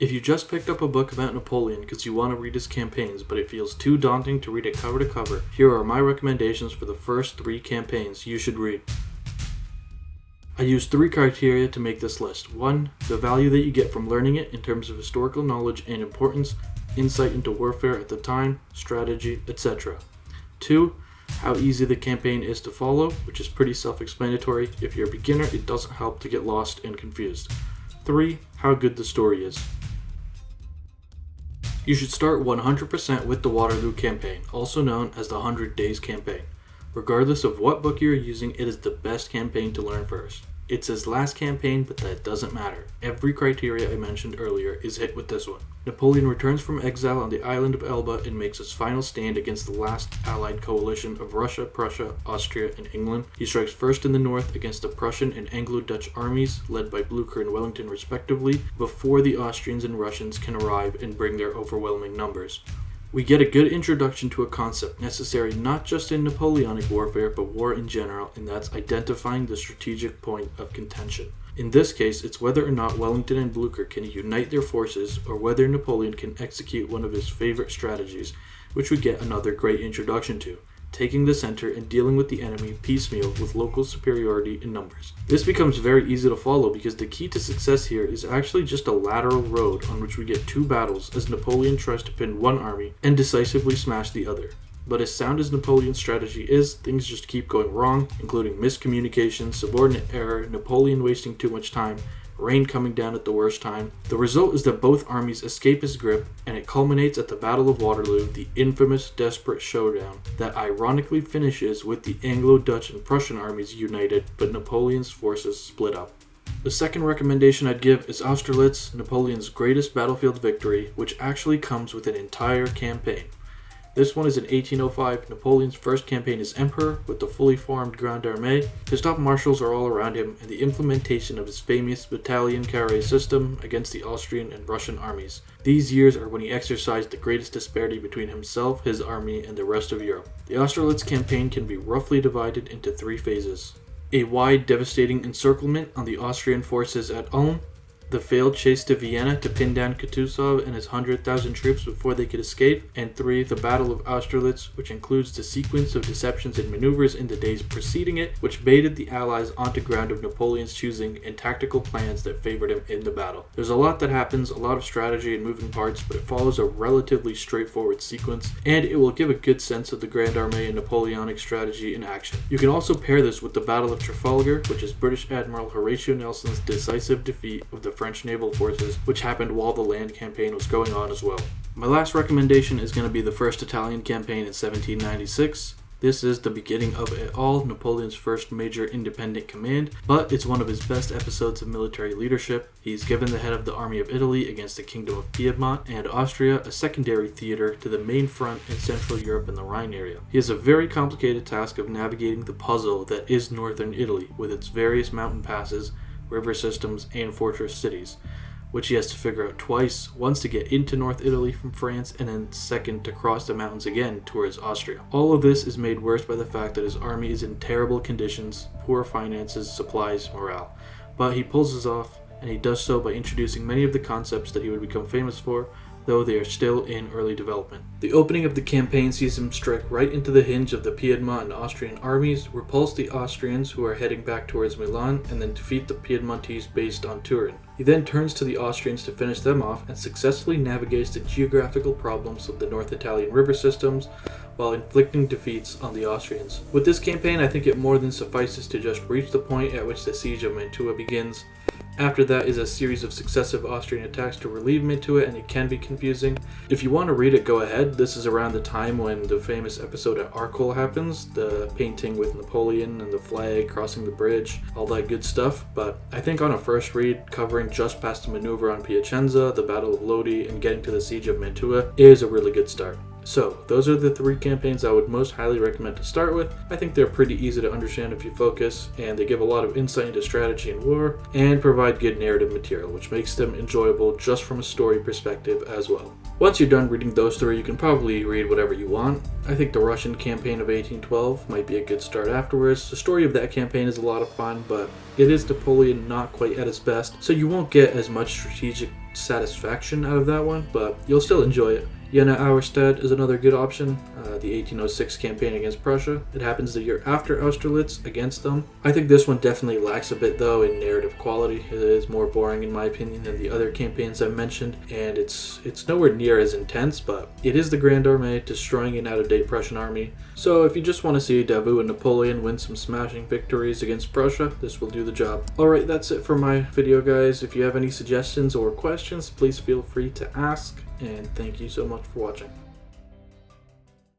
If you just picked up a book about Napoleon because you want to read his campaigns, but it feels too daunting to read it cover to cover, here are my recommendations for the first 3 campaigns you should read. I used 3 criteria to make this list. 1. The value that you get from learning it in terms of historical knowledge and importance, insight into warfare at the time, strategy, etc. 2. How easy the campaign is to follow, which is pretty self-explanatory. If you're a beginner, it doesn't help to get lost and confused. 3. How good the story is. You should start 100% with the Waterloo campaign, also known as the 100 Days campaign. Regardless of what book you're using, it is the best campaign to learn first. It's his last campaign, but that doesn't matter. Every criteria I mentioned earlier is hit with this one. Napoleon returns from exile on the island of Elba and makes his final stand against the last allied coalition of Russia, Prussia, Austria, and England. He strikes first in the north against the Prussian and Anglo-Dutch armies, led by Blucher and Wellington respectively, before the Austrians and Russians can arrive and bring their overwhelming numbers. We get a good introduction to a concept necessary not just in Napoleonic warfare, but war in general, and that's identifying the strategic point of contention. In this case, it's whether or not Wellington and Blucher can unite their forces, or whether Napoleon can execute one of his favorite strategies, which we get another great introduction to: taking the center and dealing with the enemy piecemeal with local superiority in numbers. This becomes very easy to follow because the key to success here is actually just a lateral road on which we get 2 battles as Napoleon tries to pin one army and decisively smash the other. But as sound as Napoleon's strategy is, things just keep going wrong, including miscommunication, subordinate error, Napoleon wasting too much time, rain coming down at the worst time. The result is that both armies escape his grip, and it culminates at the Battle of Waterloo, the infamous desperate showdown that ironically finishes with the Anglo-Dutch and Prussian armies united, but Napoleon's forces split up. The second recommendation I'd give is Austerlitz, Napoleon's greatest battlefield victory, which actually comes with an entire campaign. This one is in 1805, Napoleon's first campaign as emperor, with the fully formed Grande Armée. His top marshals are all around him, and the implementation of his famous battalion carré system against the Austrian and Russian armies. These years are when he exercised the greatest disparity between himself, his army, and the rest of Europe. The Austerlitz campaign can be roughly divided into 3 phases. A wide, devastating encirclement on the Austrian forces at Ulm, the failed chase to Vienna to pin down Kutuzov and his 100,000 troops before they could escape, and 3. The Battle of Austerlitz, which includes the sequence of deceptions and maneuvers in the days preceding it, which baited the Allies onto ground of Napoleon's choosing and tactical plans that favored him in the battle. There's a lot that happens, a lot of strategy and moving parts, but it follows a relatively straightforward sequence, and it will give a good sense of the Grande Armée and Napoleonic strategy in action. You can also pair this with the Battle of Trafalgar, which is British Admiral Horatio Nelson's decisive defeat of the French naval forces, which happened while the land campaign was going on as well. My last recommendation is going to be the First Italian Campaign in 1796. This is the beginning of it all, Napoleon's first major independent command, but it's one of his best episodes of military leadership. He's given the head of the Army of Italy against the Kingdom of Piedmont and Austria a secondary theater to the main front in Central Europe and the Rhine area. He has a very complicated task of navigating the puzzle that is northern Italy, with its various mountain passes, river systems, and fortress cities, which he has to figure out twice, once to get into North Italy from France, and then second to cross the mountains again towards Austria. All of this is made worse by the fact that his army is in terrible conditions, poor finances, supplies, morale. But he pulls this off, and he does so by introducing many of the concepts that he would become famous for, though they are still in early development. The opening of the campaign sees him strike right into the hinge of the Piedmont and Austrian armies, repulse the Austrians who are heading back towards Milan, and then defeat the Piedmontese based on Turin. He then turns to the Austrians to finish them off and successfully navigates the geographical problems of the North Italian river systems while inflicting defeats on the Austrians. With this campaign, I think it more than suffices to just reach the point at which the siege of Mantua begins. After that is a series of successive Austrian attacks to relieve Mantua, and it can be confusing. If you want to read it, go ahead. This is around the time when the famous episode at Arcole happens, the painting with Napoleon and the flag crossing the bridge, all that good stuff. But I think on a first read, covering just past the maneuver on Piacenza, the Battle of Lodi, and getting to the siege of Mantua is a really good start. So, those are the 3 campaigns I would most highly recommend to start with. I think they're pretty easy to understand if you focus, and they give a lot of insight into strategy and war, and provide good narrative material, which makes them enjoyable just from a story perspective as well. Once you're done reading those 3, you can probably read whatever you want. I think the Russian campaign of 1812 might be a good start afterwards. The story of that campaign is a lot of fun, but it is Napoleon not quite at his best, so you won't get as much strategic satisfaction out of that one, but you'll still enjoy it. Jena Auerstedt is another good option, the 1806 campaign against Prussia. It happens the year after Austerlitz against them. I think this one definitely lacks a bit though in narrative quality. It is more boring in my opinion than the other campaigns I've mentioned, and it's nowhere near as intense, but it is the Grand Armée destroying an out-of-date Prussian army. So if you just want to see Davout and Napoleon win some smashing victories against Prussia, this will do the job. Alright, that's it for my video, guys. If you have any suggestions or questions, please feel free to ask, and thank you so much for watching.